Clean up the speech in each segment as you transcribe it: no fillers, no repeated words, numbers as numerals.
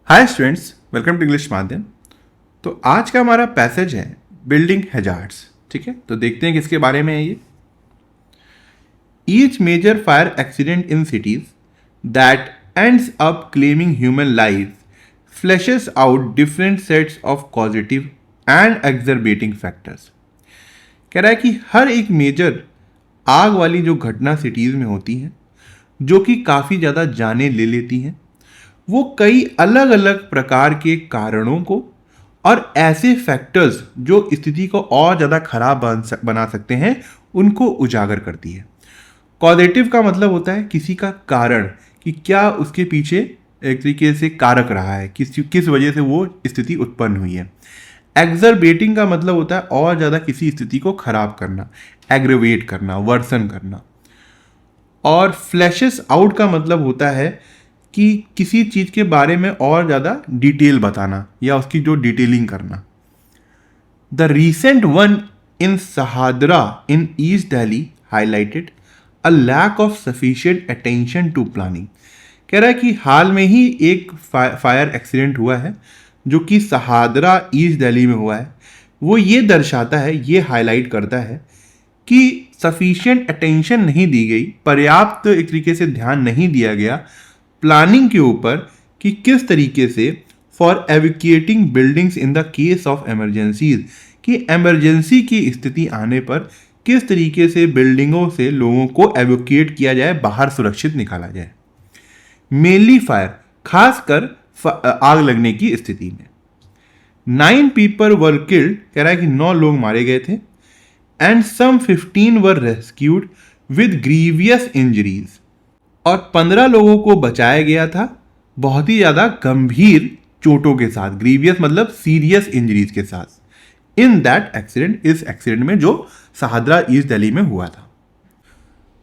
Hi students, welcome to English माध्यम। तो आज का हमारा पैसेज है बिल्डिंग हैजार्ड्स। ठीक है, तो देखते हैं किसके बारे में है ये। Each major fire accident in cities that ends up claiming human life flashes out different sets of positive and exacerbating factors. कह रहा है कि हर एक मेजर आग वाली जो घटना सिटीज़ में होती हैं, जो कि काफ़ी ज़्यादा जानें ले लेती हैं, वो कई अलग अलग प्रकार के कारणों को और ऐसे फैक्टर्स जो स्थिति को और ज़्यादा खराब बना सकते हैं उनको उजागर करती है। कॉजेटिव का मतलब होता है किसी का कारण, कि क्या उसके पीछे एक तरीके से कारक रहा है, किस वजह से वो स्थिति उत्पन्न हुई है। एग्जर्बेटिंग का मतलब होता है और ज़्यादा किसी स्थिति को खराब करना, एग्रेवेट करना, वर्सन करना। और फ्लैशेस आउट का मतलब होता है कि किसी चीज़ के बारे में और ज़्यादा डिटेल बताना या उसकी जो डिटेलिंग करना। The recent one in Shahdara in east Delhi highlighted a lack of sufficient attention to planning. कह रहा है कि हाल में ही एक फायर एक्सीडेंट हुआ है जो कि सहादरा ईस्ट दिल्ली में हुआ है। वो ये दर्शाता है, ये हाईलाइट करता है कि सफिशिएंट अटेंशन नहीं दी गई, पर्याप्त एक तरीके से ध्यान नहीं दिया गया प्लानिंग के ऊपर कि किस तरीके से for evacuating buildings in the case of emergencies, कि इमरजेंसी की स्थिति आने पर किस तरीके से बिल्डिंगों से लोगों को एवैक्यूएट किया जाए, बाहर सुरक्षित निकाला जाए। मेनली फायर, खासकर आग लगने की स्थिति में 9 पीपल वर किल्ड। कह रहा है कि 9 लोग मारे गए थे and some 15 were rescued with grievous injuries, और 15 लोगों को बचाया गया था बहुत ही ज़्यादा गंभीर चोटों के साथ। ग्रीवियस मतलब सीरियस इंजरीज के साथ। इन दैट एक्सीडेंट, इस एक्सीडेंट में जो सहादरा ईस्ट दिल्ली में हुआ था।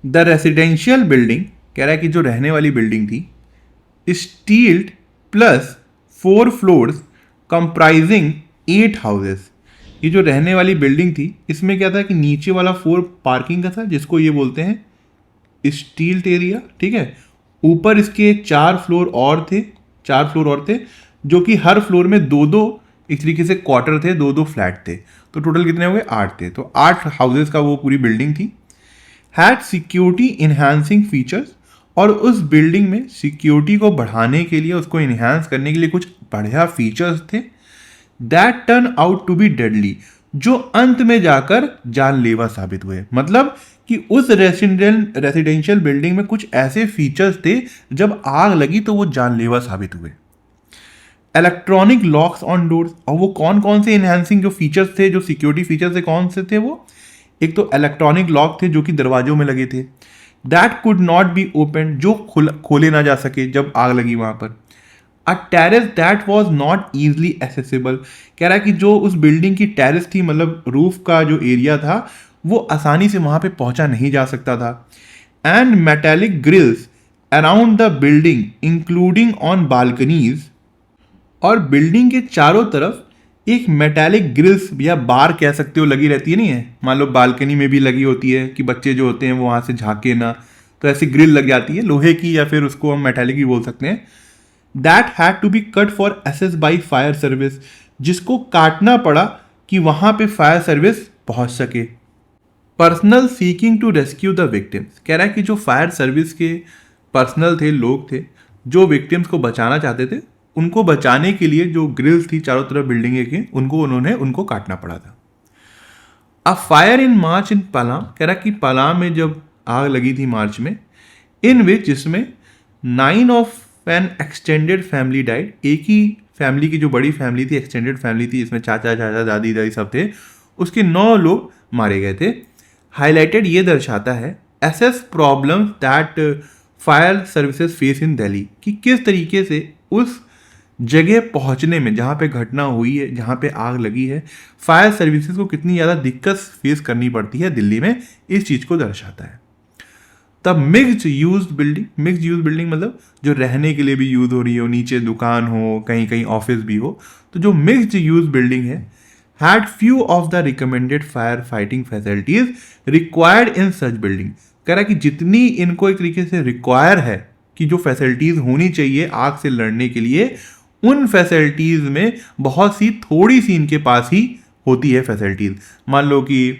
द रेसिडेंशियल बिल्डिंग, कह रहा है कि जो रहने वाली बिल्डिंग थी, stealth plus 4 floors comprising 8 houses. ये जो रहने वाली बिल्डिंग थी, इसमें क्या था कि नीचे वाला 4 पार्किंग का था, जिसको ये बोलते हैं स्टील एरिया। ठीक है, ऊपर इसके 4 फ्लोर और थे, जो कि हर फ्लोर में 2-2 एक तरीके से क्वार्टर थे, 2-2 फ्लैट थे। तो टोटल कितने हो गए? 8 थे। तो 8 हाउसेस का वो पूरी बिल्डिंग थी। हैड सिक्योरिटी इन्हांसिंग फीचर्स, और उस बिल्डिंग में सिक्योरिटी को बढ़ाने के लिए, उसको इन्हांस करने के लिए कुछ बढ़िया फीचर्स थे। That turn out to be deadly, जो अंत में जाकर जानलेवा साबित हुए। मतलब कि उस रेसिडेंशियल बिल्डिंग में कुछ ऐसे फीचर्स थे, जब आग लगी तो वो जानलेवा साबित हुए। इलेक्ट्रॉनिक लॉक्स ऑन डोर्स, और वो कौन कौन से इन्हांसिंग जो फीचर्स थे, जो सिक्योरिटी फीचर्स थे, कौन से थे वो? एक तो इलेक्ट्रॉनिक लॉक थे जो कि दरवाजों में लगे थे। That could not be open, जो खोले ना जा सके जब आग लगी वहां पर। A terrace that was not easily accessible, कह रहा है कि जो उस बिल्डिंग की टेरेस थी, मतलब रूफ का जो एरिया था, वो आसानी से वहां पे पहुंचा नहीं जा सकता था। And metallic grills around the building including on balconies, और बिल्डिंग के चारों तरफ एक मेटेलिक ग्रिल्स या बार कह सकते हो लगी रहती है, नहीं है? मान लो बालकनी में भी लगी होती है कि बच्चे जो होते हैं वो वहां से झांके ना, तो ऐसी ग्रिल लग जाती है लोहे की, या फिर उसको हम मेटेलिक भी बोल सकते हैं। That had to be cut for access by fire service, जिसको काटना पड़ा कि वहां पे फायर सर्विस पहुंच सके। Personnel seeking to rescue the victims, कह रहा है कि जो फायर सर्विस के पर्सनल थे, लोग थे जो विक्टिम्स को बचाना चाहते थे, उनको बचाने के लिए जो ग्रिल्स थी चारों तरफ बिल्डिंग के, उनको काटना पड़ा था। अ फायर इन मार्च इन पलाम, कह रहा कि पलाम में जब आग लगी थी मार्च में, इन विच, जिसमें 9 of N extended family died, एक ही फैमिली की जो बड़ी फैमिली थी, एक्सटेंडेड फैमिली थी, इसमें चाचा चाचा दादी दादी सब थे, उसके 9 लोग मारे गए थे। हाईलाइटेड, ये दर्शाता है access problem that fire services face in Delhi, कि किस तरीके से उस जगह पहुंचने में, जहां पे घटना हुई है, जहां पे आग लगी है, फायर सर्विसेज को कितनी ज़्यादा दिक्कत फेस करनी पड़ती है दिल्ली में, इस चीज़ को दर्शाता है। तब मिक्स्ड यूज बिल्डिंग मतलब जो रहने के लिए भी यूज हो रही हो, नीचे दुकान हो, कहीं कहीं ऑफिस भी हो, तो जो मिक्स्ड यूज बिल्डिंग है, had few of the recommended fire fighting facilities required in such building. कह रहा है कि जितनी इनको एक तरीके से रिक्वायर है, कि जो फैसिलिटीज होनी चाहिए आग से लड़ने के लिए, उन फैसिलिटीज़ में बहुत सी थोड़ी सी इनके पास ही होती है फैसिलिटीज़। मान लो कि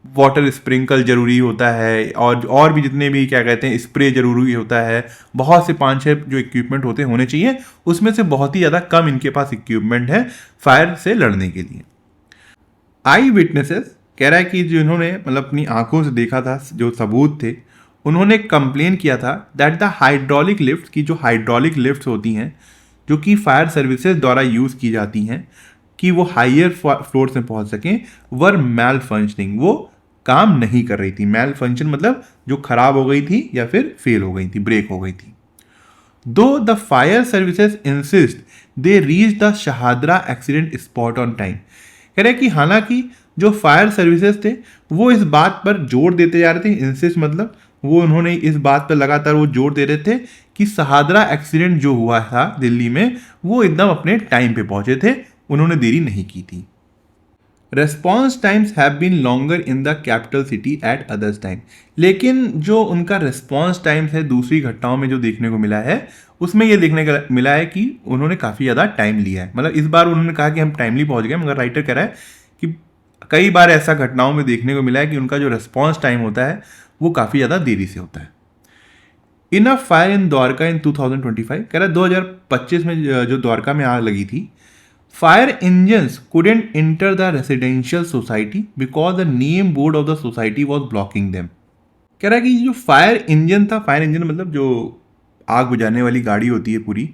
वाटर स्प्रिंकल जरूरी होता है और भी जितने भी क्या कहते हैं स्प्रे जरूरी होता है, बहुत से 5-6 जो इक्विपमेंट होने चाहिए, उसमें से बहुत ही ज़्यादा कम इनके पास इक्विपमेंट है फायर से लड़ने के लिए। आई विटनेसेस कह रहा है कि जिन्होंने मतलब अपनी आंखों से देखा था, जो सबूत थे, उन्होंने कंप्लेन किया था दैट द हाइड्रोलिक लिफ्ट की जो हाइड्रोलिक लिफ्ट होती हैं जो कि फायर सर्विसेज द्वारा यूज़ की जाती हैं कि वो हायर फ्लोर्स में पहुंच सकें, वर मैल फंक्शनिंग, वो काम नहीं कर रही थी। मैल फंक्शन मतलब जो खराब हो गई थी या फिर फेल हो गई थी, ब्रेक हो गई थी। दो the fire services insist they reach the Shahdara accident spot on time. कह रहे कि हालांकि जो फायर सर्विसेज थे वो इस बात पर जोर देते जा रहे थे, इंसिस्ट मतलब वो उन्होंने इस बात पर लगातार वो जोर दे रहे थे कि शहादरा एक्सीडेंट जो हुआ था दिल्ली में वो एकदम अपने टाइम पे पहुंचे थे, उन्होंने देरी नहीं की थी। Response times have been longer in the capital city at others time, लेकिन जो उनका रेस्पॉन्स टाइम्स है दूसरी घटनाओं में जो देखने को मिला है उसमें ये देखने को मिला है कि उन्होंने काफ़ी ज़्यादा टाइम लिया है। मतलब इस बार उन्होंने कहा कि हम टाइमली पहुंच गए, मगर राइटर कह रहा है कि कई बार ऐसा घटनाओं में देखने को मिला है कि उनका जो रेस्पॉन्स टाइम होता है वो काफ़ी ज़्यादा देरी से होता है। इन अ फायर इन द्वारका इन 2025 कह रहा है 2025 में जो द्वारका में आग लगी थी, fire engines couldn't enter the residential society because the name board of the society was blocking them। कह रहा है कि जो फायर इंजन था, फायर इंजन मतलब जो आग बुझाने वाली गाड़ी होती है पूरी,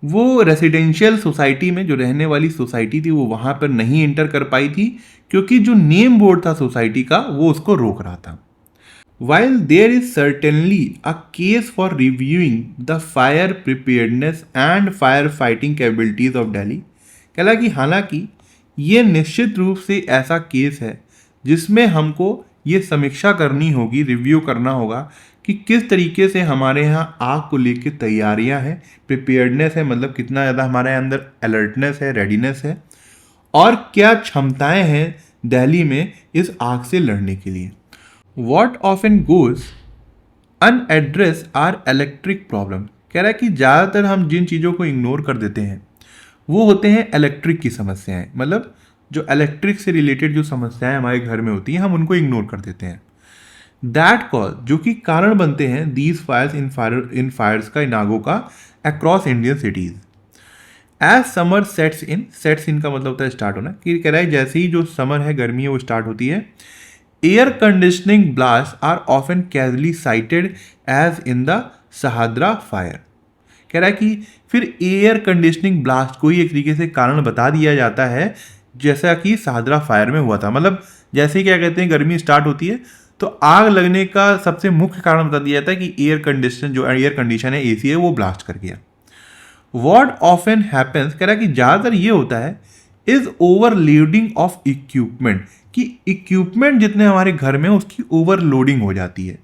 वो रेसिडेंशियल सोसाइटी में जो रहने वाली सोसाइटी थी वो वहाँ पर नहीं एंटर कर पाई थी क्योंकि जो नेम बोर्ड था सोसाइटी का वो उसको रोक रहा था। While there is certainly a case for reviewing the fire preparedness and firefighting capabilities of Delhi, कह रहा कि हालांकि ये निश्चित रूप से ऐसा केस है जिसमें हमको ये समीक्षा करनी होगी, रिव्यू करना होगा कि किस तरीके से हमारे यहाँ आग को लेकर तैयारियां हैं, प्रिपेयर्डनेस है मतलब कितना ज़्यादा हमारे अंदर अलर्टनेस है, रेडीनेस है, और क्या क्षमताएं हैं दिल्ली में इस आग से लड़ने के लिए। What often goes unaddressed are electric problem। कह रहा है कि ज़्यादातर हम जिन चीज़ों को इग्नोर कर देते हैं वो होते हैं इलेक्ट्रिक की समस्याएं, मतलब जो इलेक्ट्रिक से रिलेटेड जो समस्याएं हमारे घर में होती हैं हम उनको इग्नोर कर देते हैं। दैट कॉज जो कि कारण बनते हैं दीज फायर्स इन फायर्स का, इन आगों का, across Indian cities. As summer sets in का मतलब होता है स्टार्ट होना, कि कह रहा है जैसे ही जो समर है, गर्मी है, वो स्टार्ट होती है, air conditioning blast are often casually cited as in the Shahdara fire. कह रहा है कि फिर एयर कंडीशनिंग ब्लास्ट को ही एक तरीके से कारण बता दिया जाता है जैसा कि शहादरा फायर में हुआ था। मतलब जैसे ही क्या कहते हैं गर्मी स्टार्ट होती है तो आग लगने का सबसे मुख्य कारण बता दिया जाता है कि एयर कंडीशन है, एसी है, वो ब्लास्ट कर गया। व्हाट ऑफन हैपेंस, कह रहा है कि ज़्यादातर ये होता है इज ओवरलोडिंग ऑफ इक्विपमेंट, कि इक्विपमेंट जितने हमारे घर में उसकी ओवरलोडिंग हो जाती है।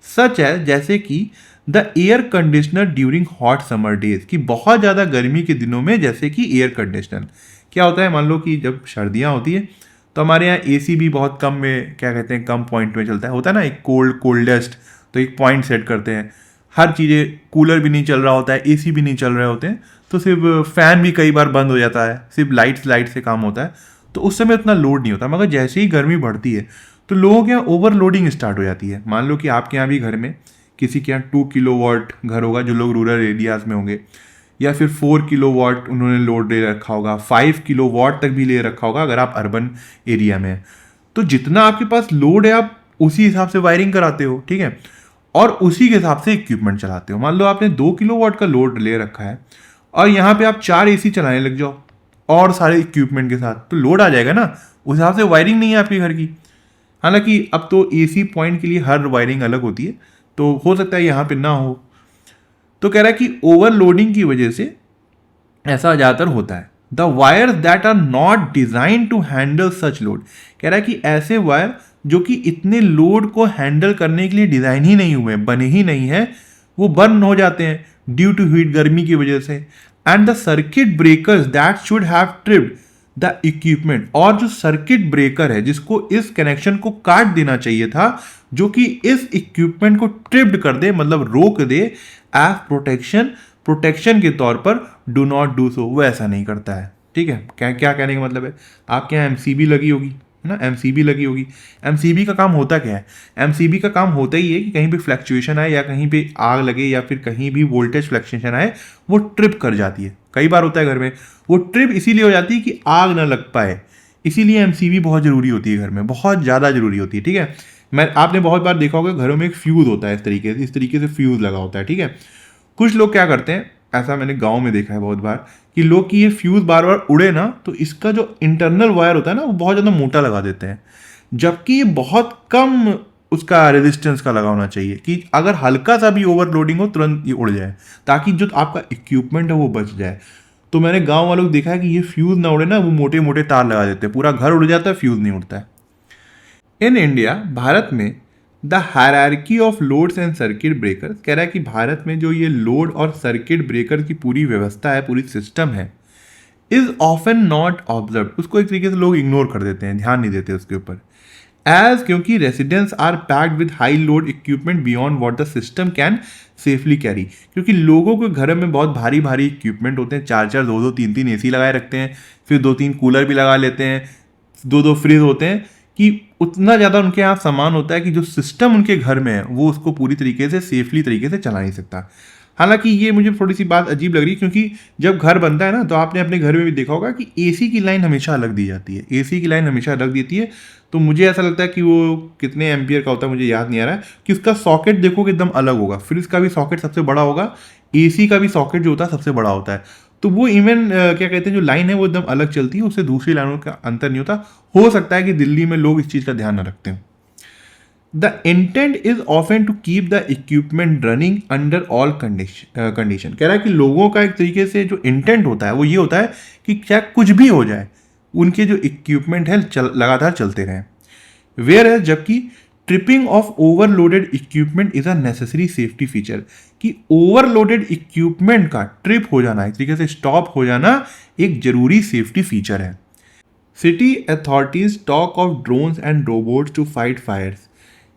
सच है जैसे कि the air conditioner during hot summer days, कि बहुत ज़्यादा गर्मी के दिनों में जैसे कि एयर कंडीशनर क्या होता है, मान लो कि जब सर्दियाँ होती है तो हमारे यहाँ एसी भी बहुत कम में क्या कहते हैं कम पॉइंट में चलता है, होता है ना, एक कोल्डेस्ट, तो एक पॉइंट सेट करते हैं, हर चीज़ें, कूलर भी नहीं चल रहा होता है, एसी भी नहीं चल रहे होते हैं, तो सिर्फ फ़ैन भी कई बार बंद हो जाता है, सिर्फ लाइट से काम होता है, तो उस समय उतना लोड नहीं होता। मगर जैसे ही गर्मी बढ़ती है तो लोगों के यहाँ ओवरलोडिंग स्टार्ट हो जाती है। मान लो कि आपके यहाँ भी घर में किसी के यहाँ 2 किलोवाट घर होगा जो लोग रूरल एरियाज़ में होंगे, या फिर 4 किलोवाट उन्होंने लोड ले रखा होगा, 5 किलोवाट तक भी ले रखा होगा अगर आप अर्बन एरिया में हैं। तो जितना आपके पास लोड है आप उसी हिसाब से वायरिंग कराते हो, ठीक है, और उसी के हिसाब से इक्विपमेंट चलाते हो। मान लो आपने 2 किलोवाट का लोड ले रखा है और यहाँ पे आप 4 एसी चलाने लग जाओ और सारे इक्विपमेंट के साथ, तो लोड आ जाएगा ना, उस हिसाब से वायरिंग नहीं है आपके घर की। हालांकि अब तो एसी पॉइंट के लिए हर वायरिंग अलग होती है, तो हो सकता है यहाँ पे ना हो। तो कह रहा है कि ओवरलोडिंग की वजह से ऐसा ज़्यादातर होता है। The wires that are not design to handle such load, कह रहा है कि ऐसे वायर जो कि इतने लोड को हैंडल करने के लिए डिज़ाइन ही नहीं हुए, बने ही नहीं है, वो बर्न हो जाते हैं ड्यू टू हीट, गर्मी की वजह से। And the circuit breakers that should have tripped the equipment, और जो सर्किट ब्रेकर है जिसको इस कनेक्शन को काट देना चाहिए था, जो कि इस इक्विपमेंट को ट्रिप्ड कर दे, मतलब रोक दे, एज प्रोटेक्शन प्रोटेक्शन के तौर पर डू नॉट डू सो, वो ऐसा नहीं करता है। ठीक है, क्या क्या कहने का मतलब है, आपके यहाँ एमसीबी लगी होगी, है ना, एमसीबी लगी होगी। एमसीबी का काम होता क्या है, एमसीबी का काम होता ही है कि कहीं पे फ्लक्चुएशन आए या कहीं पे आग लगे या फिर कहीं भी वोल्टेज फ्लक्चुएशन आए, वो ट्रिप कर जाती है। कई बार होता है घर में, वो ट्रिप इसीलिए हो जाती है कि आग ना लग पाए, इसीलिए एमसीबी बहुत ज़रूरी होती है घर में, बहुत ज़्यादा ज़रूरी होती है। ठीक है, आपने बहुत बार देखा होगा घरों में एक फ्यूज़ होता है, इस तरीके से फ्यूज़ लगा होता है। ठीक है, कुछ लोग क्या करते हैं, ऐसा मैंने गांव में देखा है बहुत बार, कि लोग की ये फ्यूज़ बार बार उड़े ना, तो इसका जो इंटरनल वायर होता है ना, वो बहुत ज़्यादा मोटा लगा देते हैं, जबकि ये बहुत कम उसका रेजिस्टेंस का लगा होना चाहिए, कि अगर हल्का सा भी ओवरलोडिंग हो तुरंत ये उड़ जाए, ताकि जो आपका इक्विपमेंट है वो बच जाए। तो मैंने गांव वालों को देखा है कि ये फ्यूज़ ना उड़े ना, वो मोटे मोटे तार लगा देते हैं, पूरा घर उड़ जाता है, फ्यूज़ नहीं उड़ता है। इन इंडिया, भारत में, the hierarchy of loads and circuit breakers, कह रहा है कि भारत में जो ये लोड और सर्किट ब्रेकर की पूरी व्यवस्था है, पूरी सिस्टम है, इज ऑफन नॉट ऑब्जर्व, उसको एक तरीके से लोग इग्नोर कर देते हैं, ध्यान नहीं देते उसके ऊपर। एज क्योंकि residents are packed with high load equipment beyond what the system can safely carry, क्योंकि लोगों के घर में बहुत भारी भारी इक्विपमेंट होते हैं, 4-4, 2-2, 3-3 एसी लगाए रखते हैं, फिर 2-3 कूलर भी लगा लेते हैं, 2-2 फ्रिज होते हैं, कि उतना ज़्यादा उनके यहाँ सामान होता है कि जो सिस्टम उनके घर में है वो उसको पूरी तरीके से सेफली तरीके से चला नहीं सकता। हालांकि ये मुझे थोड़ी सी बात अजीब लग रही है, क्योंकि जब घर बनता है ना, तो आपने अपने घर में भी देखा होगा कि एसी की लाइन हमेशा अलग दी जाती है, एसी की लाइन हमेशा अलग देती है। तो मुझे ऐसा लगता है कि वो कितने एम्पियर का होता है मुझे याद नहीं आ रहा है, कि उसका सॉकेट देखो कि एकदम अलग होगा, फ्रिज का भी सॉकेट सबसे बड़ा होगा, एसी का भी सॉकेट जो होता है सबसे बड़ा होता है। तो वो इवन क्या कहते हैं, जो लाइन है वो एकदम अलग चलती है, उससे दूसरी लाइनों का अंतर नहीं होता। हो सकता है कि दिल्ली में लोग इस चीज़ का ध्यान न रखते हैं। The intent is often to keep the equipment running under all condition, कह रहा है कि लोगों का एक तरीके से जो इंटेंट होता है वो ये होता है कि क्या कुछ भी हो जाए, उनके जो इक्विपमेंट है लगातार चलते रहें। वेयर है, जबकि tripping of overloaded equipment is a necessary safety feature, कि ओवरलोडेड इक्विपमेंट का ट्रिप हो जाना, एक तरीके से स्टॉप हो जाना, एक जरूरी सेफ्टी फीचर है। City authorities talk of drones and robots to fight fires,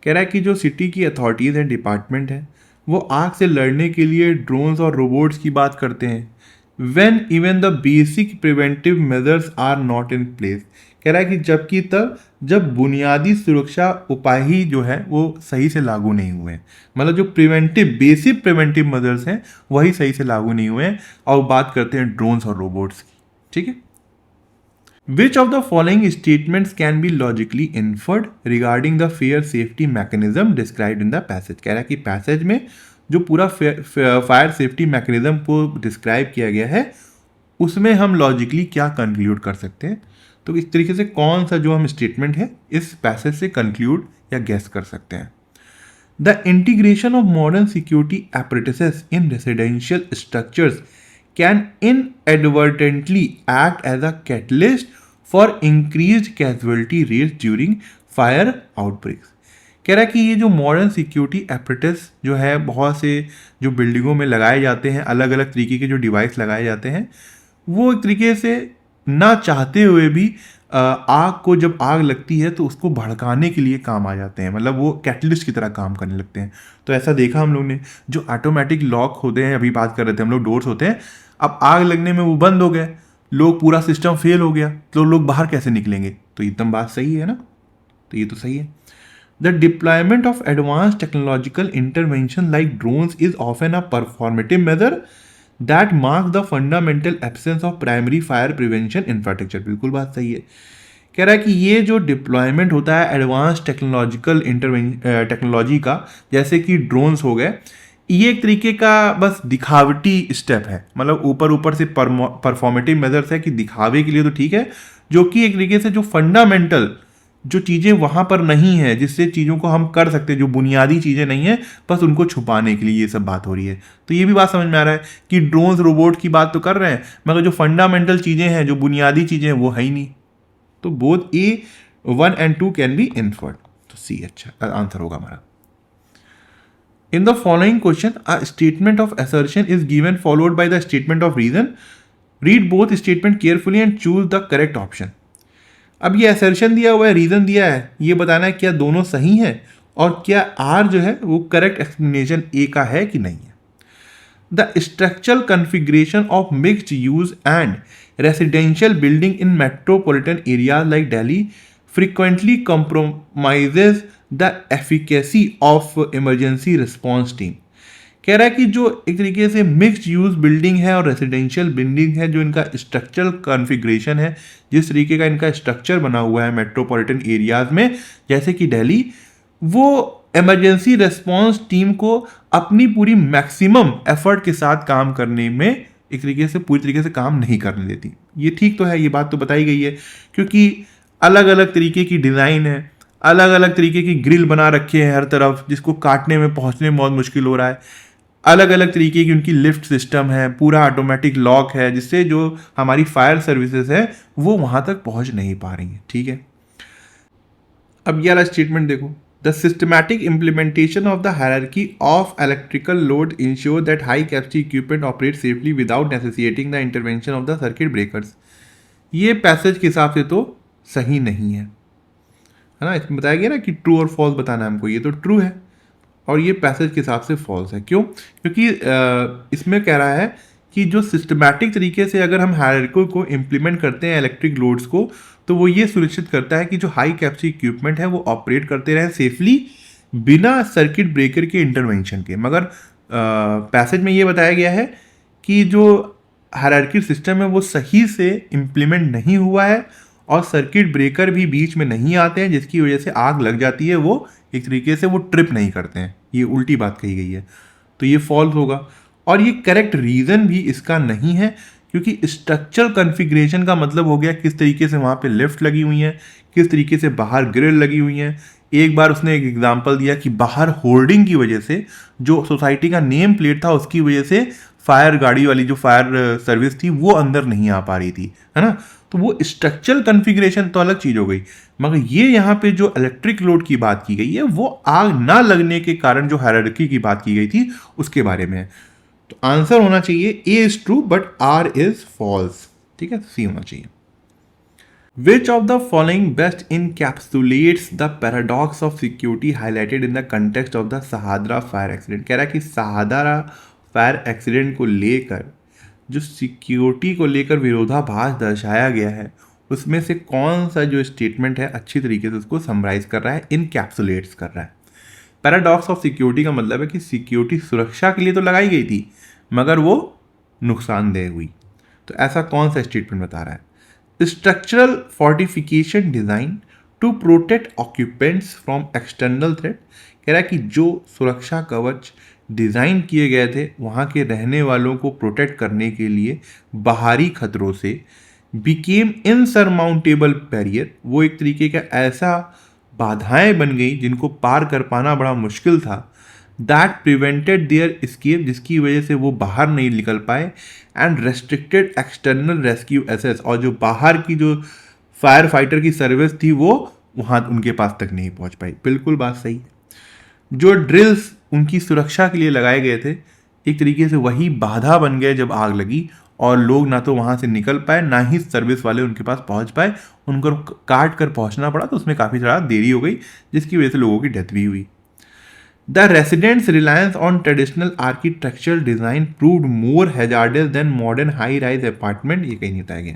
कह रहा है कि जो सिटी की अथॉरिटीज़ हैं, डिपार्टमेंट है, वो आग से लड़ने के लिए ड्रोन्स और रोबोट्स की बात करते हैं। When even the basic preventive measures are not in place, कह रहा है कि जबकि तब जब बुनियादी सुरक्षा उपाय ही जो है वो सही से लागू नहीं हुए हैं, मतलब जो बेसिक प्रिवेंटिव मेजर्स हैं वही सही से लागू नहीं हुए हैं, और बात करते हैं ड्रोन्स और रोबोट्स की। ठीक है, Which of the following statements can be logically inferred regarding the fair safety mechanism described in the passage? कह रहा है कि पैसेज में जो पूरा फायर सेफ्टी मैकेनिज्म को डिस्क्राइब किया गया है उसमें हम लॉजिकली क्या कंक्लूड कर सकते हैं। तो इस तरीके से कौन सा जो हम स्टेटमेंट है इस पैसेज से कंक्लूड या गेस कर सकते हैं। The integration of modern security apparatuses in residential structures can inadvertently act as a catalyst for increased casualty rates during fire outbreaks। कह रहा है कि ये जो मॉडर्न सिक्योरिटी एपरेटस जो है, बहुत से जो बिल्डिंगों में लगाए जाते हैं, अलग अलग तरीके के जो डिवाइस लगाए जाते हैं, वो एक तरीके से ना चाहते हुए भी आग को, जब आग लगती है तो उसको भड़काने के लिए काम आ जाते हैं, मतलब वो कैटलिस्ट की तरह काम करने लगते हैं। तो ऐसा देखा हम लोग ने, जो ऑटोमेटिक लॉक होते हैं, अभी बात कर रहे थे हम लोग, डोर्स होते हैं, अब आग लगने में वो बंद हो गए, लोग पूरा सिस्टम फेल हो गया, तो लोग बाहर कैसे निकलेंगे। तो एकदम बात सही है ना, तो ये तो सही है। The deployment of advance technological intervention like drones is often a performative measure that mark the fundamental absence of primary fire prevention infrastructure. बिल्कुल बात सही है। कह रहा है कि ये जो डिप्लॉयमेंट होता है एडवांस टेक्नोलॉजी का, जैसे कि ड्रोन्स हो गए, ये एक तरीके का बस दिखावटी स्टेप है, मतलब ऊपर ऊपर से परफॉर्मेटिव मेजर्स है कि दिखावे के लिए तो ठीक है, जो कि एक तरीके से जो फंडामेंटल जो चीज़ें वहाँ पर नहीं है, जिससे चीज़ों को हम कर सकते हैं, जो बुनियादी चीज़ें नहीं है, बस उनको छुपाने के लिए ये सब बात हो रही है। तो ये भी बात समझ में आ रहा है कि ड्रोन्स रोबोट की बात तो कर रहे हैं, मगर जो फंडामेंटल चीज़ें हैं, जो बुनियादी चीज़ें हैं, वो है ही नहीं। तो both A1 and 2 can be inferred. तो सी अच्छा आंसर होगा हमारा। In the following question, a statement of assertion is given followed by the statement of reason. Read both statement carefully and choose the correct option. अब ये assertion दिया हुआ है, reason दिया है, ये बताना है क्या दोनों सही है और क्या आर जो है वो करेक्ट एक्सप्लेनेशन ए का है कि नहीं है। The structural configuration of mixed use and residential building in metropolitan areas like Delhi frequently compromises the efficacy of emergency response team। कह रहा है कि जो एक तरीके से मिक्स्ड यूज बिल्डिंग है और रेसिडेंशियल बिल्डिंग है, जो इनका स्ट्रक्चरल कॉन्फ़िगरेशन है, जिस तरीके का इनका स्ट्रक्चर बना हुआ है मेट्रोपॉलिटन एरियाज में जैसे कि दिल्ली, वो इमरजेंसी रिस्पॉन्स टीम को अपनी पूरी मैक्सिमम एफर्ट के साथ काम करने में एक तरीके से पूरी तरीके से काम नहीं करने देती। ये ठीक तो है, ये बात तो बताई गई है, क्योंकि अलग अलग तरीके की डिज़ाइन है, अलग अलग तरीके की ग्रिल बना रखे हैं हर तरफ, जिसको काटने में पहुंचने में बहुत मुश्किल हो रहा है। अलग अलग तरीके की उनकी लिफ्ट सिस्टम है, पूरा ऑटोमेटिक लॉक है, जिससे जो हमारी फायर सर्विसेज है वो वहां तक पहुंच नहीं पा रही है। ठीक है, अब ये वाला स्टेटमेंट देखो, the systematic implementation of the hierarchy of electrical load ensure that high capacity equipment operate safely without necessitating the intervention of the circuit breakers. ये पैसेज के हिसाब से तो सही नहीं है ना, इसमें बताया गया ना कि ट्रू और फॉल्स बताना है हमको, ये तो ट्रू है और ये पैसेज के हिसाब से फॉल्स है। क्यों? क्योंकि इसमें कह रहा है कि जो सिस्टमैटिक तरीके से अगर हम हायरार्की को इम्प्लीमेंट करते हैं इलेक्ट्रिक लोड्स को, तो वो ये सुनिश्चित करता है कि जो हाई कैपेसिटी इक्विपमेंट है वो ऑपरेट करते रहें सेफली बिना सर्किट ब्रेकर के इंटरवेंशन के। मगर पैसेज में ये बताया गया है कि जो हायरार्की सिस्टम है वो सही से इम्प्लीमेंट नहीं हुआ है और सर्किट ब्रेकर भी बीच में नहीं आते हैं, जिसकी वजह से आग लग जाती है, वो एक तरीके से वो ट्रिप नहीं करते हैं। ये उल्टी बात कही गई है, तो ये फॉल्स होगा। और ये करेक्ट रीज़न भी इसका नहीं है, क्योंकि स्ट्रक्चरल कॉन्फ़िगरेशन का मतलब हो गया किस तरीके से वहाँ पे लिफ्ट लगी हुई हैं, किस तरीके से बाहर ग्रिल लगी हुई हैं। एक बार उसने एक एग्जांपल दिया कि बाहर होर्डिंग की वजह से, जो सोसाइटी का नेम प्लेट था उसकी वजह से फायर गाड़ी वाली जो फायर सर्विस थी वो अंदर नहीं आ पा रही थी, है ना। तो वो स्ट्रक्चरल कॉन्फ़िगरेशन तो अलग चीज़ हो गई, मगर ये यहाँ पे जो इलेक्ट्रिक लोड की बात की गई है वो आग ना लगने के कारण जो हायरार्की की बात की गई थी उसके बारे में है। तो आंसर होना चाहिए A is true but R is false. ठीक है, सी होना चाहिए। Which of the following best encapsulates the paradox of security highlighted in the context of the Shahadra fire accident? कह रहा है कि शहादरा फायर एक्सीडेंट को लेकर जो सिक्योरिटी को लेकर विरोधाभास दर्शाया गया है, उसमें से कौन सा जो स्टेटमेंट है अच्छी तरीके से उसको समराइज कर रहा है, इनकैप्सुलेट्स कर रहा है। पैराडॉक्स ऑफ सिक्योरिटी का मतलब है कि सिक्योरिटी सुरक्षा के लिए तो लगाई गई थी मगर वो नुकसानदेह हुई। तो ऐसा कौन सा स्टेटमेंट बता रहा है? Structural fortification design to protect occupants from external threat. कह रहा है कि जो सुरक्षा कवच डिज़ाइन किए गए थे वहाँ के रहने वालों को प्रोटेक्ट करने के लिए बाहरी खतरों से, बिकेम इनसरमाउंटेबल बैरियर, वो एक तरीके का ऐसा बाधाएं बन गई जिनको पार कर पाना बड़ा मुश्किल था, दैट प्रिवेंटेड देयर एस्केप, जिसकी वजह से वो बाहर नहीं निकल पाए, and restricted external rescue access, और जो बाहर की जो फायर फाइटर की सर्विस थी वो वहाँ उनके पास तक नहीं पहुँच पाई। बिल्कुल बात सही है। जो ड्रिल्स उनकी सुरक्षा के लिए लगाए गए थे एक तरीके से वही बाधा बन गए जब आग लगी, और लोग ना तो वहाँ से निकल पाए ना ही सर्विस वाले उनके पास पहुँच पाए, उनको काट कर पहुँचना पड़ा, तो उसमें काफ़ी ज़्यादा देरी हो गई जिसकी वजह से लोगों की डेथ भी हुई। The residents reliance on traditional architectural design proved more hazardous than modern high rise apartment, ये कहीं नहीं बताया गया।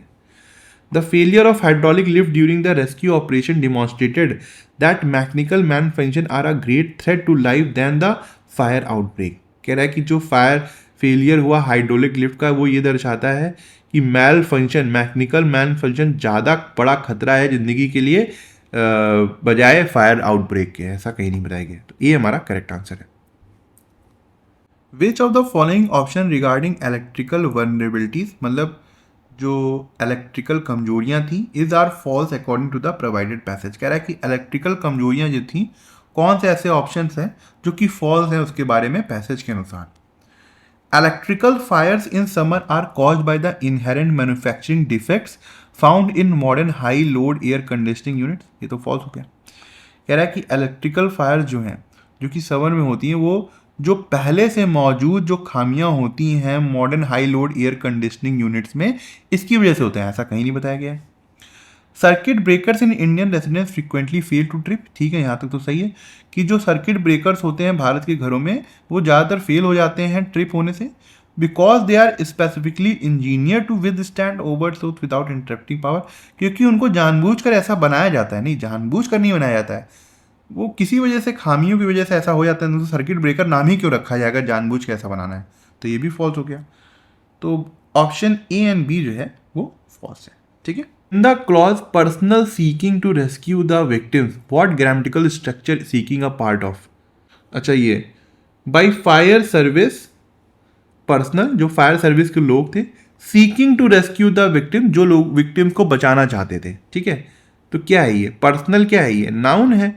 The failure of hydraulic lift during the rescue operation demonstrated that mechanical malfunction are a great threat to life than the fire outbreak। कह रहा है कि जो फायर फेलियर हुआ हाइड्रोलिक लिफ्ट का वो ये दर्शाता है कि मैकेनिकल मैल फंक्शन ज़्यादा बड़ा खतरा है ज़िंदगी के लिए बजाय फायर आउटब्रेक के। ऐसा कहीं नहीं बताया गया, तो ये हमारा करेक्ट आंसर है। Which of the following option regarding electrical vulnerabilities, मतलब जो इलेक्ट्रिकल कमजोरियां थी, is are false according to the provided passage. कह रहा है कि इलेक्ट्रिकल कमजोरियां जो थी कौन से ऐसे ऑप्शंस हैं जो कि फॉल्स हैं उसके बारे में पैसेज के अनुसार। Electrical fires in summer are caused by the inherent manufacturing defects found in modern high load air conditioning units, ये तो फॉल्स हो गया। कह रहा है कि इलेक्ट्रिकल फायर जो हैं जो कि समर में होती हैं वो जो पहले से मौजूद जो खामियां होती हैं modern high load air conditioning units में, इसकी वजह से होता है, ऐसा कहीं नहीं बताया गया है। Circuit breakers in Indian residence frequently fail to trip, ठीक है, यहाँ तक तो सही है कि जो सर्किट ब्रेकर्स होते हैं भारत के घरों में वो ज़्यादातर फेल हो जाते हैं ट्रिप होने से। Because they are specifically engineer to withstand overshoot without interrupting power, क्योंकि उनको जानबूझकर ऐसा बनाया जाता है, नहीं जानबूझकर नहीं बनाया जाता है, वो किसी वजह से खामियों की वजह से ऐसा हो जाता है, तो सर्किट ब्रेकर नाम ही क्यों रखा जाएगा जानबूझ के ऐसा बनाना है, तो ये भी फॉल्स हो गया। तो ऑप्शन ए एंड बी जो है वो फॉल्स है, ठीक है। In the clause personnel seeking to rescue the victims, what grammatical structure seeking a part of. अच्छा, ये बाई फायर सर्विस, पर्सनल जो फायर सर्विस के लोग थे, seeking to rescue the victim जो लोग विक्टिम्स को बचाना चाहते थे, ठीक है। तो क्या है ये, पर्सनल क्या है, ये नाउन है।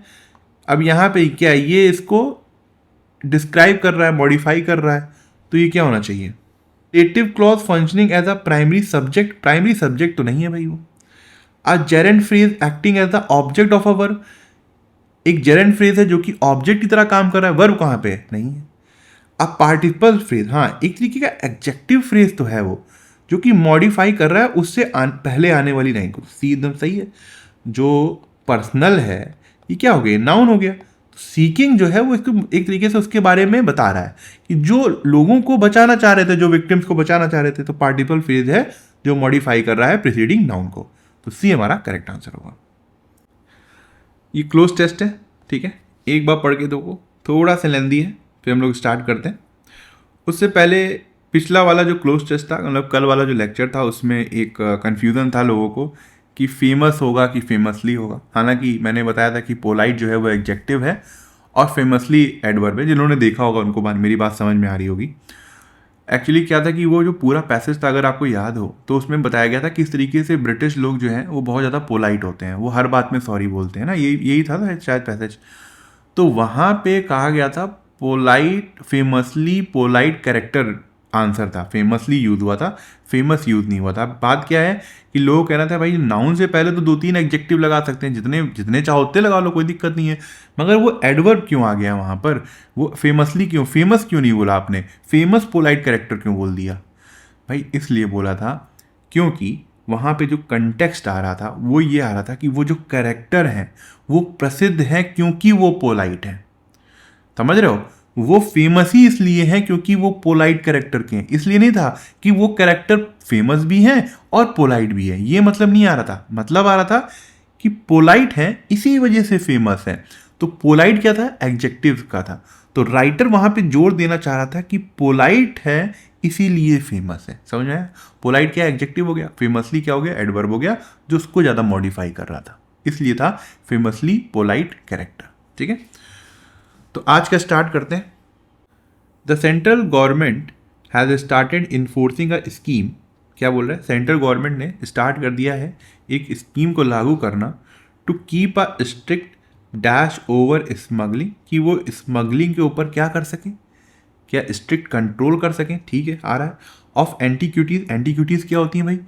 अब यहाँ पे क्या है, ये इसको डिस्क्राइब कर रहा है, मॉडिफाई कर रहा है, तो ये क्या होना चाहिए, dative clause functioning as a primary subject, primary subject तो नहीं है भाई वो। A gerund phrase acting as the object of a verb, एक जेरेंट फ्रेज है जो कि ऑब्जेक्ट की तरह काम कर रहा है, वर्ब कहाँ पे है, नहीं है। अब पार्टिसिपल फ्रेज, हाँ एक तरीके का एडजेक्टिव फ्रेज तो है वो, जो कि मॉडिफाई कर रहा है उससे पहले आने वाली लाइन को, सी एकदम सही है। जो पर्सनल है ये क्या हो गया, नाउन हो गया। सीकिंग जो है वो इसको एक तरीके से उसके बारे में बता रहा है कि जो लोगों को बचाना चाह रहे थे, जो विक्टिम्स को बचाना चाह रहे थे, तो पार्टिसिपल फ्रेज है जो मॉडिफाई कर रहा है प्रीसीडिंग नाउन को, तो सी हमारा करेक्ट आंसर होगा। ये क्लोज टेस्ट है, ठीक है, एक बार पढ़ के देखो, थोड़ा सा लेंदी है, फिर हम लोग स्टार्ट करते हैं। उससे पहले पिछला वाला जो क्लोज टेस्ट था, मतलब कल वाला जो लेक्चर था, उसमें एक कन्फ्यूज़न था लोगों को कि फेमस होगा कि फेमसली होगा। हालांकि मैंने बताया था कि पोलाइट जो है वो एडजेक्टिव है और फेमसली एडवर्ब है। जिन्होंने देखा होगा उनको मेरी बात समझ में आ रही होगी। एक्चुअली क्या था कि वो जो पूरा पैसेज था, अगर आपको याद हो, तो उसमें बताया गया था कि इस तरीके से ब्रिटिश लोग जो हैं वो बहुत ज़्यादा पोलाइट होते हैं, वो हर बात में सॉरी बोलते हैं ना, यही था ना शायद पैसेज। तो वहाँ पे कहा गया था polite, famously polite character answer था, फेमसली यूज हुआ था, फेमस यूज नहीं हुआ था। बात क्या है कि लोग कहना था भाई नाउन से पहले तो 2-3 एडजेक्टिव लगा सकते हैं, जितने जितने चाहो उतने लगा लो, कोई दिक्कत नहीं है, मगर वो एडवर्ब क्यों आ गया वहाँ पर, वो फेमसली क्यों, फेमस क्यों नहीं बोला आपने, फेमस पोलाइट कैरेक्टर क्यों बोल दिया भाई। इसलिए बोला था क्योंकि वहाँ पे जो कंटेक्स्ट आ रहा था वो ये आ रहा था कि वो जो कैरेक्टर हैं वो प्रसिद्ध हैं क्योंकि वो पोलाइट हैं, समझ रहे हो। वो फेमस ही इसलिए हैं क्योंकि वो पोलाइट कैरेक्टर के हैं, इसलिए नहीं था कि वो कैरेक्टर फेमस भी हैं और पोलाइट भी है, ये मतलब नहीं आ रहा था। मतलब आ रहा था कि पोलाइट है इसी वजह से फेमस है। तो पोलाइट क्या था, एडजेक्टिव का था। तो राइटर वहां पे जोर देना चाह रहा था कि पोलाइट है इसीलिए फेमस है, समझ में आया। पोलाइट क्या एडजेक्टिव हो गया, फेमसली क्या हो गया, एडवर्ब हो गया, जो उसको ज़्यादा मॉडिफाई कर रहा था, इसलिए था फेमसली पोलाइट कैरेक्टर, ठीक है। तो आज का स्टार्ट करते हैं। The central government has started enforcing a scheme, क्या बोल रहा है, सेंट्रल गवर्नमेंट ने स्टार्ट कर दिया है एक स्कीम को लागू करना, to keep a strict dash over smuggling, कि वो स्मगलिंग के ऊपर क्या कर सकें, क्या स्ट्रिक्ट कंट्रोल कर सकें, ठीक है आ रहा है। ऑफ एंटीक्यूटीज़, एंटीक्यूटीज़ क्या होती हैं भाई,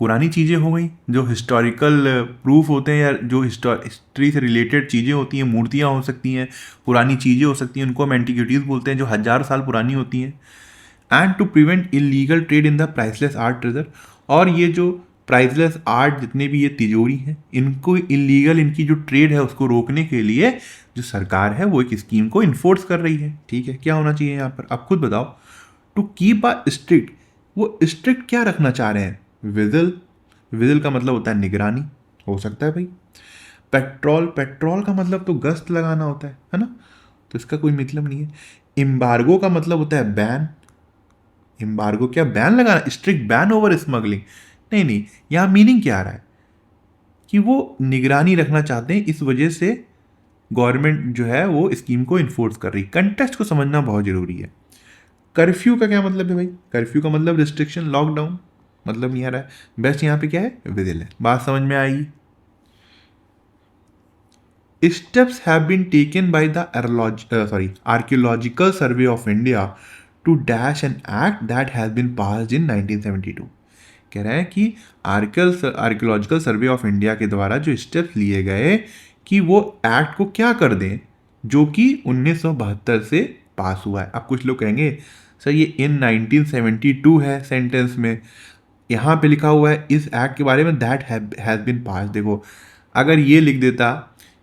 पुरानी चीज़ें हो गई, जो हिस्टोरिकल प्रूफ होते हैं या जो हिस्ट्री से रिलेटेड चीज़ें होती हैं, मूर्तियाँ हो सकती हैं, पुरानी चीज़ें हो सकती हैं, उनको हम एंटीक्यूटीज़ बोलते हैं, जो 1000 साल पुरानी होती हैं। And to prevent illegal trade in the priceless art treasure, और ये जो प्राइसलेस आर्ट जितने भी ये तिजोरी हैं, इनको इलीगल, इनकी जो ट्रेड है उसको रोकने के लिए जो सरकार है वो एक स्कीम को इन्फोर्स कर रही है, ठीक है। क्या होना चाहिए यहाँ पर, आप खुद बताओ। टू कीप अ स्ट्रिक्ट, वो स्ट्रिक्ट क्या रखना चाह रहे हैं, विजिल, विजिल का मतलब होता है निगरानी, हो सकता है भाई। पेट्रोल, पेट्रोल का मतलब तो गश्त लगाना होता है ना, तो इसका कोई मतलब नहीं है। एम्बार्गो का मतलब होता है बैन, एम्बार्गो क्या बैन लगाना, स्ट्रिक्ट बैन ओवर स्मगलिंग, नहीं नहीं, यहाँ मीनिंग क्या आ रहा है कि वो निगरानी रखना चाहते हैं, इस वजह से गवर्नमेंट जो है वो स्कीम को इन्फोर्स कर रही है। कंटेक्स्ट को समझना बहुत जरूरी है। कर्फ्यू का क्या मतलब है भाई, कर्फ्यू का मतलब रिस्ट्रिक्शन, लॉकडाउन, मतलब नहीं आ रहा है। बेस्ट यहाँ पे क्या है, विजिल है, बात समझ में आई। Steps have been taken by the archaeological survey of India to dash an act that has been passed in 1972। कह रहे हैं कि आर्कियोलॉजिकल सर्वे ऑफ इंडिया के द्वारा जो स्टेप्स लिए गए कि वो एक्ट को क्या कर दें जो कि 1972 से पास हुआ है। अब कुछ लोग कहेंगे सर ये इन 1972 है सेंटेंस में, यहाँ पे लिखा हुआ है इस एक्ट के बारे में दैट हैज़ बीन पास। देखो अगर ये लिख देता,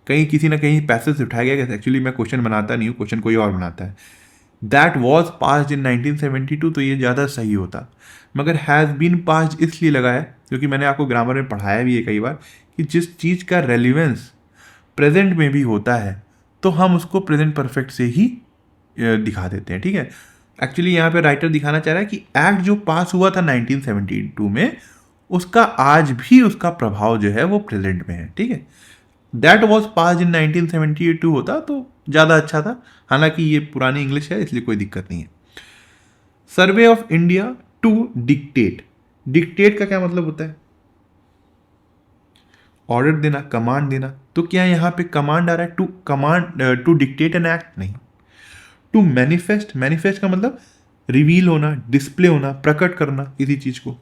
कहीं किसी ना कहीं पैसेज से उठाया गया, एक्चुअली मैं क्वेश्चन बनाता नहीं हूँ, क्वेश्चन कोई और बनाता है, दैट वॉज पास्ड इन 1972, तो ये ज़्यादा सही होता, मगर हैज़ बीन पास्ड इसलिए लगा है क्योंकि मैंने आपको ग्रामर में पढ़ाया भी है कई बार कि जिस चीज़ का रेलिवेंस प्रेजेंट में भी होता है तो हम उसको प्रेजेंट परफेक्ट से ही दिखा देते हैं, ठीक है। एक्चुअली यहाँ पे राइटर दिखाना चाह रहा है कि एक्ट जो पास हुआ था 1972 में, उसका आज भी उसका प्रभाव जो है वो प्रेजेंट में है, ठीक है। दैट वॉज पास इन 1972 होता तो ज़्यादा अच्छा था, हालांकि ये पुरानी इंग्लिश है इसलिए कोई दिक्कत नहीं है। Survey of India to dictate, dictate का क्या मतलब होता है? ऑर्डर देना, कमांड देना। तो क्या यहाँ पे कमांड आ रहा है to command to dictate an act? नहीं। टू मैनिफेस्ट, मैनिफेस्ट का मतलब रिवील होना, डिस्प्ले होना, प्रकट करना किसी चीज को।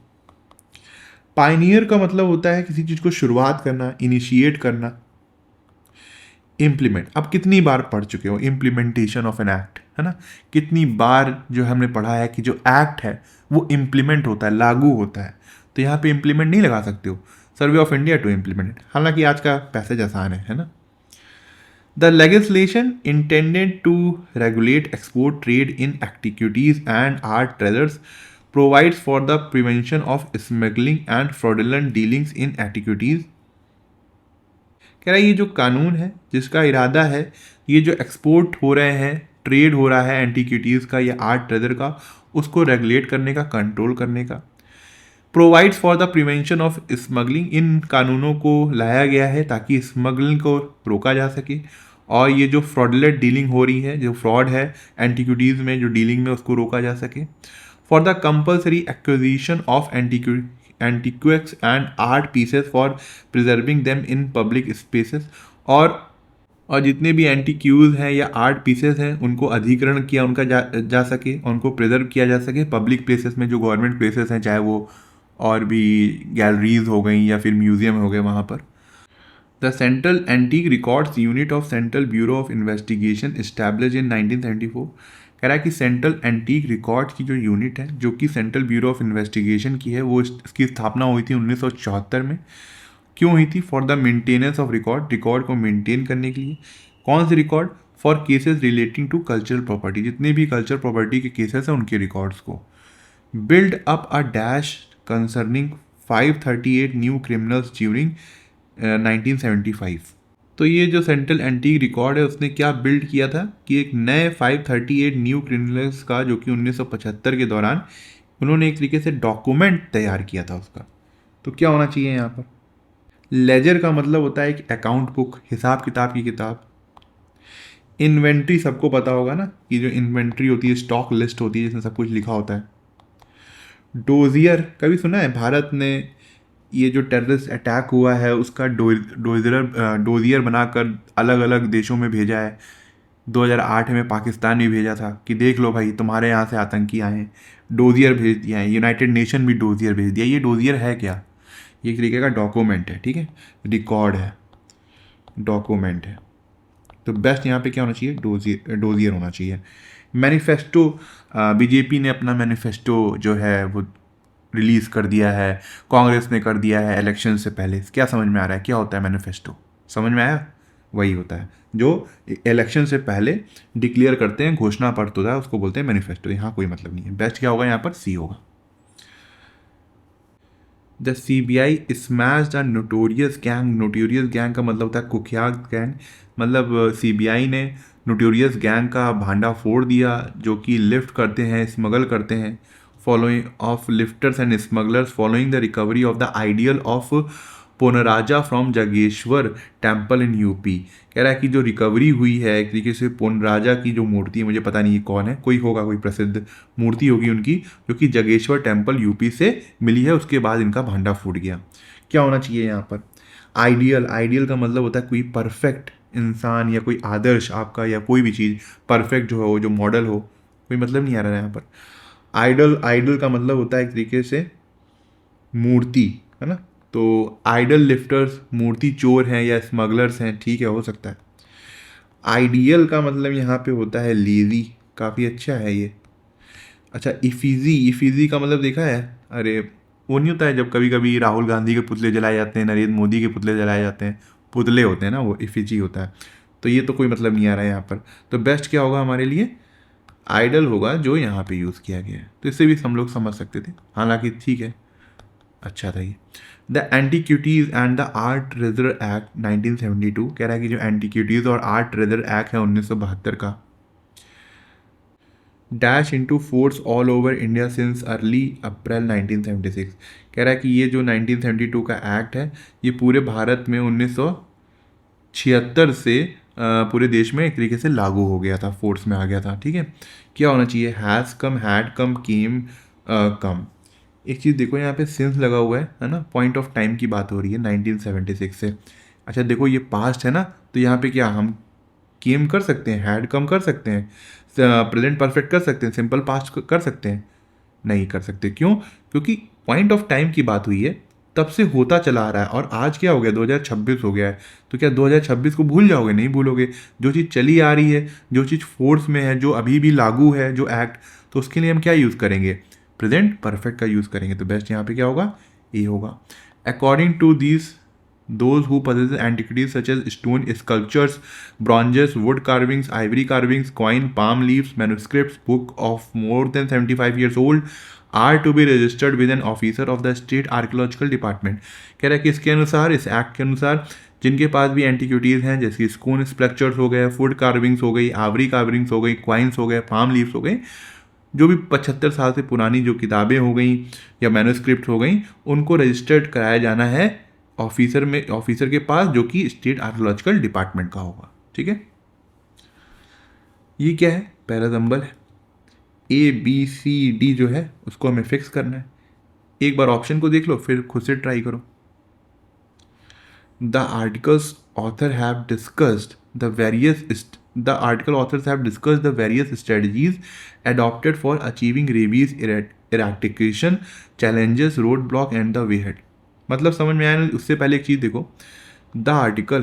पायनियर का मतलब होता है किसी चीज को शुरुआत करना, इनिशिएट करना। इम्प्लीमेंट, अब कितनी बार पढ़ चुके हो इम्प्लीमेंटेशन ऑफ एन एक्ट, है ना। कितनी बार जो हमने पढ़ा है कि जो एक्ट है वो इम्प्लीमेंट होता है, लागू होता है, तो यहाँ पे इम्प्लीमेंट नहीं लगा सकते हो, survey of India to implement. हालांकि आज का पैसेज आसान है ना। The legislation intended to regulate export trade in antiquities and art treasures provides for the prevention of smuggling and fraudulent dealings in antiquities। कह रहा है ये जो कानून है जिसका इरादा है ये जो एक्सपोर्ट हो रहे हैं, ट्रेड हो रहा है एंटीक्विटीज़ का या आर्ट ट्रेजर का, उसको रेगुलेट करने का, कंट्रोल करने का। Provides for the prevention of smuggling, इन कानूनों को लाया गया है ताकि स्मगलिंग को रोका जा सके, और ये जो फ्रॉडलेट डीलिंग हो रही है, जो फ्रॉड है एंटीक्विटीज़ में जो डीलिंग में, उसको रोका जा सके। For the compulsory acquisition of antiquities and art pieces for preserving them in public spaces, और जितने भी एंटीक्यूज हैं या आर्ट पीसेस हैं उनको अधिग्रहण किया उनका जा सके, उनको प्रिजर्व किया जा सके पब्लिक प्लेसेस में, जो गवर्नमेंट प्लेसेस हैं, चाहे वो और भी गैलरीज हो गई या फिर म्यूजियम हो गए वहाँ पर। The central antique records unit of central bureau of investigation establish in 1974। कह रहा है कि सेंट्रल एंटीक रिकॉर्ड्स की जो यूनिट है, जो कि सेंट्रल ब्यूरो ऑफ इन्वेस्टिगेशन की है, वो इसकी स्थापना हुई थी 1974 में। क्यों हुई थी? For the maintenance of record, record को मेंटेन करने के लिए। कौन से record? For cases relating to cultural property, जितने भी कल्चर प्रॉपर्टी के केसेस हैं उनके रिकॉर्ड्स को। Build up a dash concerning 538 new criminals during 1975। तो ये जो सेंट्रल एंटीक रिकॉर्ड है उसने क्या बिल्ड किया था कि एक नए 538 न्यू क्रिमिनल्स का, जो कि 1975 के दौरान उन्होंने एक तरीके से डॉक्यूमेंट तैयार किया था उसका। तो क्या होना चाहिए यहाँ पर? लेजर का मतलब होता है एक अकाउंट बुक, हिसाब किताब की किताब। इन्वेंट्री सबको पता होगा ना, कि जो इन्वेंट्री होती है स्टॉक लिस्ट होती है जिसमें सब कुछ लिखा होता है। डोजियर कभी सुना है? भारत ने ये जो टेररिस्ट अटैक हुआ है उसका डोजियर बनाकर अलग अलग देशों में भेजा है। 2008 में पाकिस्तान भी भेजा था कि देख लो भाई तुम्हारे यहाँ से आतंकी आए हैं, डोजियर भेज दिया है। यूनाइटेड नेशन भी डोजियर भेज दिया। ये डोजियर है क्या? ये एक तरीके का डॉक्यूमेंट है, ठीक है, रिकॉर्ड है, डॉक्यूमेंट है। तो बेस्ट यहाँ पे क्या होना चाहिए? डोजियर होना चाहिए। मैनिफेस्टो, बीजेपी ने अपना मैनिफेस्टो जो है वो रिलीज़ कर दिया है, कांग्रेस ने कर दिया है इलेक्शन से पहले। क्या समझ में आ रहा है क्या होता है मैनिफेस्टो? समझ में आया? वही होता है जो इलेक्शन से पहले डिक्लेयर करते हैं, घोषणा पत्र होता है, उसको बोलते हैं मैनिफेस्टो। यहाँ कोई मतलब नहीं है। बेस्ट क्या होगा यहाँ पर? सी होगा। The CBI smashed a notorious gang, notorious gang का मतलब होता है कुख्यात गैंग, मतलब CBI ने नोटोरियस गैंग का भांडा फोड़ दिया जो कि लिफ्ट करते हैं, स्मगल करते हैं। Following of lifters and smugglers following the recovery of the ideal of Ponraja from Jageshwar temple in UP. कह रहा है कि जो रिकवरी हुई है एक तरीके से पोनराजा की जो मूर्ति है, मुझे पता नहीं ये कौन है, कोई होगा, कोई प्रसिद्ध मूर्ति होगी उनकी, जो कि जागेश्वर टेम्पल यूपी से मिली है, उसके बाद इनका भांडा फूट गया। क्या होना चाहिए यहाँ पर? आइडियल, आइडियल का मतलब होता है कोई परफेक्ट इंसान या कोई आदर्श आपका, या कोई भी चीज़ परफेक्ट जो हो, जो मॉडल हो। कोई मतलब नहीं आ रहा है यहाँ पर। आइडल, आइडल का मतलब होता है एक तरीके से मूर्ति, है ना। तो आइडल लिफ्टर्स मूर्ति चोर हैं या स्मगलर्स हैं, ठीक है, हो सकता है। आइडियल का मतलब यहाँ पे होता है लेजी, काफ़ी अच्छा है ये। अच्छा, इफीजी, इफीजी का मतलब देखा है? अरे वो नहीं होता है जब कभी कभी राहुल गांधी के पुतले जलाए जाते हैं, नरेंद्र मोदी के पुतले जलाए जाते हैं, पुतले होते हैं ना, वो इफीजी होता है। तो ये तो कोई मतलब नहीं आ रहा है यहाँ पर। तो बेस्ट क्या होगा हमारे लिए? आइडल होगा जो यहाँ पे यूज़ किया गया है, तो इससे भी हम लोग समझ सकते थे, हालांकि ठीक है, अच्छा था ये। The antiquities and the art treasure act 1972 कह रहा है कि जो एंटीक्विटीज़ और आर्ट ट्रेजर एक्ट है 1972 का, dash into force all over India since early April 1976 कह रहा है कि ये जो 1972 का एक्ट है ये पूरे भारत में 1976 से पूरे देश में एक तरीके से लागू हो गया था, फोर्स में आ गया था। ठीक है, क्या होना चाहिए, हैज़ कम, हैड कम, केम, कम। एक चीज़ देखो यहाँ पे सिंस लगा हुआ है ना, पॉइंट ऑफ टाइम की बात हो रही है 1976 से। अच्छा देखो ये पास्ट है ना, तो यहाँ पे क्या हम केम कर सकते हैं, हैड कम कर सकते हैं, प्रेजेंट परफेक्ट कर सकते हैं, सिंपल पास्ट कर सकते हैं, नहीं कर सकते। क्यों? क्योंकि पॉइंट ऑफ टाइम की बात हुई है, तब से होता चला आ रहा है, और आज क्या हो गया, 2026 हो गया है, तो क्या 2026 को भूल जाओगे? नहीं भूलोगे। जो चीज़ चली आ रही है, जो चीज़ फोर्स में है, जो अभी भी लागू है, जो एक्ट, तो उसके लिए हम क्या यूज़ करेंगे, प्रेजेंट परफेक्ट का यूज़ करेंगे। तो बेस्ट यहाँ पे क्या होगा, ए होगा। According to this those who possess antiquities such as stone sculptures, bronzes, wood carvings, ivory carvings, coin, palm leaves, manuscripts, book of more than 75 years old are to be registered with an officer of the state archaeological department। कह रहा है कि इसके अनुसार, इस act के अनुसार, जिनके पास भी एंटिक्विटीज़ हैं जैसे स्टोन स्कल्पचर्स हो गए, फूड कार्विंग्स हो गई, आइवरी कार्विंग्स हो गई, क्वाइंस हो गए, पाम लीव्स हो गई, जो भी 75 साल से पुरानी जो किताबें हो गई या मैन्युस्क्रिप्ट हो गई, उनको रजिस्टर्ड कराया जाना है ऑफिसर के पास, जो कि स्टेट आर्कियोलॉजिकल डिपार्टमेंट का होगा। ठीक है, ये क्या है, पहला सिंबल है, ए बी सी डी जो है उसको हमें फिक्स करना है। एक बार ऑप्शन को देख लो, फिर खुद से ट्राई करो। The articles author have discussed the article authors have discussed the various strategies adopted for achieving rabies eradication, challenges, roadblock and the way ahead। मतलब समझ में आया ना? उससे पहले एक चीज़ देखो, द आर्टिकल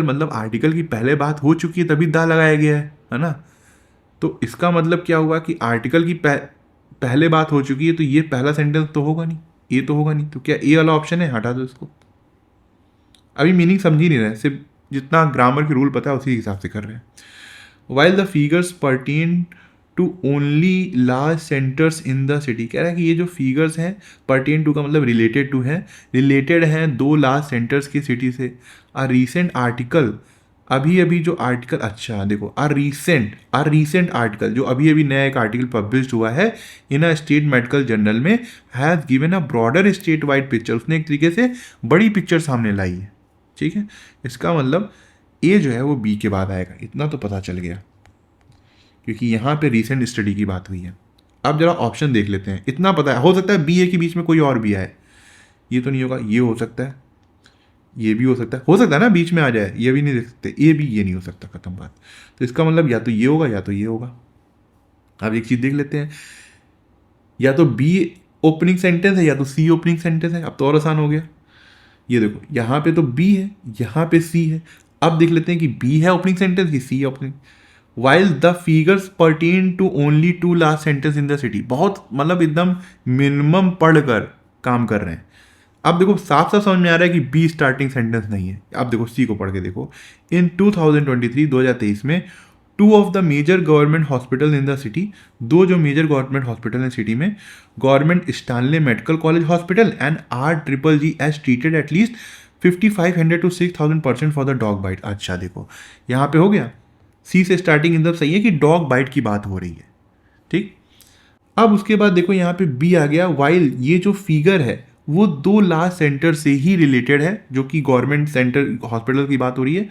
मतलब आर्टिकल की पहले बात हो चुकी है तभी द लगाया गया है ना। तो इसका मतलब क्या हुआ कि आर्टिकल की पहले बात हो चुकी है, तो ये पहला सेंटेंस तो होगा नहीं, ये तो होगा नहीं, तो क्या ए वाला ऑप्शन है, हटा दो इसको। अभी मीनिंग समझ ही नहीं रहे, सिर्फ जितना ग्रामर की रूल पता है उसी हिसाब से कर रहे हैं। While the figures pertain to only large centres in the city, कह रहा है कि ये जो फिगर्स हैं, पर्टेन टू का मतलब रिलेटेड टू है, रिलेटेड हैं दो लार्ज सेंटर्स की सिटी से। अ रीसेंट आर्टिकल, अभी अभी जो आर्टिकल, अच्छा देखो, अ रीसेंट आर्टिकल, जो अभी अभी नया एक आर्टिकल पब्लिश हुआ है इन अ स्टेट मेडिकल जर्नल में, has given a broader state wide picture, उसने एक तरीके से बड़ी पिक्चर सामने लाई है। ठीक है, इसका मतलब ए जो है वो बी के बाद आएगा, इतना तो पता चल गया, क्योंकि यहाँ पे रीसेंट स्टडी की बात हुई है। अब जरा ऑप्शन देख लेते हैं, इतना पता है, हो सकता है बी ए के बीच में कोई और भी आए, ये तो नहीं होगा, ये हो सकता है, ये भी हो सकता है ना, बीच में आ जाए, ये भी नहीं देख सकते, ये भी, ये नहीं हो सकता, खत्म बात। तो इसका मतलब या तो ये होगा या तो ये होगा। अब एक चीज़ देख लेते हैं, या तो बी ओपनिंग सेंटेंस है या तो सी ओपनिंग सेंटेंस है। अब तो और आसान हो गया, ये देखो यहाँ पे तो बी है, यहाँ पे सी है। अब देख लेते हैं कि बी है ओपनिंग सेंटेंस की सी है opening. While the figures pertain to only to last sentence in the city, बहुत मतलब एकदम मिनिमम पढ़कर काम कर रहे हैं। अब देखो साफ साफ समझ में आ रहा है कि बी स्टार्टिंग सेंटेंस नहीं है। अब देखो सी को पढ़ के देखो, इन 2023 में two of the major government hospital in the city, दो जो मेजर गवर्नमेंट हॉस्पिटल हैं सिटी में, government Stanley medical college hospital and RGG has treated at least 5500 to 6000% for the dog bite. अच्छा देखो यहाँ पे हो गया, सी से स्टार्टिंग एकदम सही है कि डॉग बाइट की बात हो रही है। ठीक, अब उसके बाद देखो यहाँ पे बी आ गया, वाइल ये जो फिगर है वो दो लार्ज सेंटर से ही रिलेटेड है, जो कि गवर्नमेंट सेंटर हॉस्पिटल की बात हो रही है।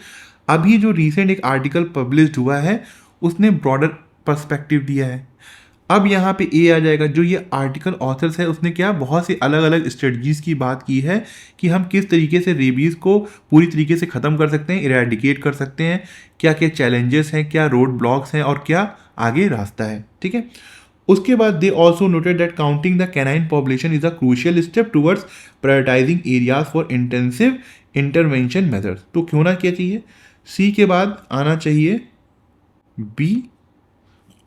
अभी जो रिसेंट एक आर्टिकल पब्लिश हुआ है उसने ब्रॉडर पर्सपेक्टिव दिया है। अब यहाँ पे ए आ जाएगा, जो ये आर्टिकल ऑथर्स है उसने क्या बहुत सी अलग अलग स्ट्रेटजीज की बात की है कि हम किस तरीके से रेबीज़ को पूरी तरीके से ख़त्म कर सकते हैं, इरेडिकेट कर सकते हैं, क्या क्या चैलेंजेस हैं, क्या रोड ब्लॉक्स हैं और क्या आगे रास्ता है। ठीक है, उसके बाद they also noted that counting the canine population is a crucial step towards prioritising areas for intensive intervention methods. तो क्यों ना क्या चाहिए, सी के बाद आना चाहिए बी,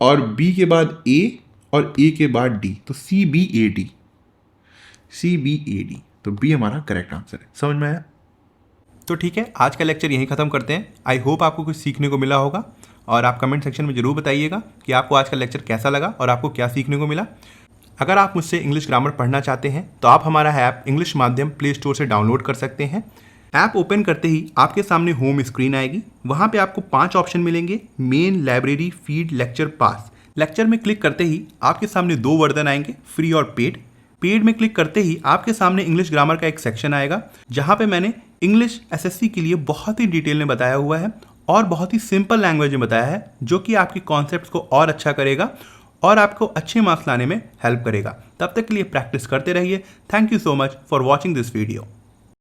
और बी के बाद ए, और ए के बाद डी, तो CBAD, तो बी हमारा करेक्ट आंसर है। समझ में आया? तो ठीक है, आज का लेक्चर यहीं ख़त्म करते हैं। आई होप आपको कुछ सीखने को मिला होगा। और आप कमेंट सेक्शन में ज़रूर बताइएगा कि आपको आज का लेक्चर कैसा लगा और आपको क्या सीखने को मिला। अगर आप मुझसे इंग्लिश ग्रामर पढ़ना चाहते हैं तो आप हमारा ऐप इंग्लिश माध्यम प्ले स्टोर से डाउनलोड कर सकते हैं। ऐप ओपन करते ही आपके सामने होम स्क्रीन आएगी। वहाँ पे आपको 5 ऑप्शन मिलेंगे, मेन, लाइब्रेरी, फीड, लेक्चर, पास। लेक्चर में क्लिक करते ही आपके सामने 2 वर्जन आएंगे, फ्री और पेड। पेड में क्लिक करते ही आपके सामने इंग्लिश ग्रामर का एक सेक्शन आएगा जहाँ पे मैंने इंग्लिश एसएससी के लिए बहुत ही डिटेल में बताया हुआ है और बहुत ही सिंपल लैंग्वेज में बताया है, जो कि आपके कॉन्सेप्ट्स को और अच्छा करेगा और आपको अच्छे मार्क्स लाने में हेल्प करेगा। तब तक के लिए प्रैक्टिस करते रहिए। Thank you so much for watching this video.